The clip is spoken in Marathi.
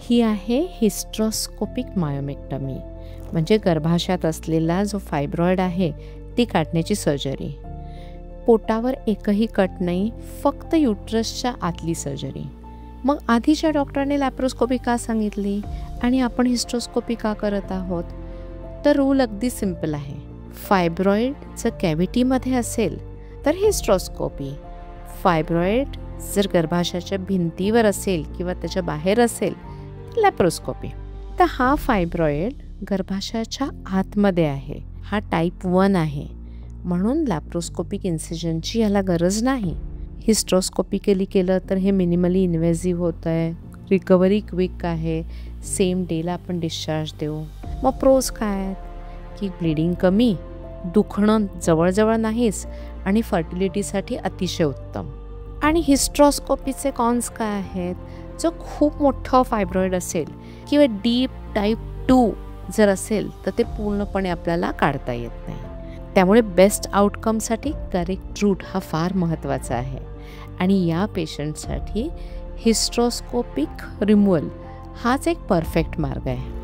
ही आहे हिस्ट्रोस्कोपिक मायोमेक्टमी, म्हणजे गर्भाशयात असलेला जो फायब्रॉइड आहे ती काढण्याची सर्जरी. पोटावर एकही कट नाही, फक्त युट्रसच्या आतली सर्जरी. मग आधीच्या डॉक्टरांनी लॅप्रोस्कोपी का सांगितली आणि आपण हिस्ट्रोस्कोपी का करत आहोत? तर रूल अगदी सिम्पल आहे. फायब्रॉइड जर कॅव्हिटीमध्ये असेल तर हिस्ट्रोस्कोपी, फायब्रॉइड जर गर्भाशयाच्या भिंतीवर असेल किंवा त्याच्या बाहेर असेल तर लॅप्रोस्कोपी. तर हा फायब्रॉइड गर्भाशयाच्या आतमध्ये आहे, हा टाईप 1 आहे, म्हणून लॅप्रोस्कोपिक इन्सिजनची याला गरज नाही. हिस्ट्रोस्कोपिकली केलं तर हे मिनिमली इन्व्हेसिव्ह होतं आहे, रिकव्हरी क्विक आहे, सेम डेला आपण डिस्चार्ज देऊ. मग प्रोज काय आहेत की ब्लिडिंग कमी, दुखणं जवळजवळ नाहीच आणि फर्टिलिटीसाठी अतिशय उत्तम. आणि हिस्ट्रोस्कोपीचे कॉन्स काय आहेत? जो खूप मोठं फायब्रॉइड असेल किंवा डीप टाईप 2 जर असेल तर ते पूर्णपणे आपल्याला काढता येत नाही. त्यामुळे बेस्ट आउटकमसाठी करेक्ट रूट हा फार महत्त्वाचा आहे आणि या पेशंटसाठी हिस्ट्रोस्कोपिक रिमूव्हल हाच एक परफेक्ट मार्ग आहे.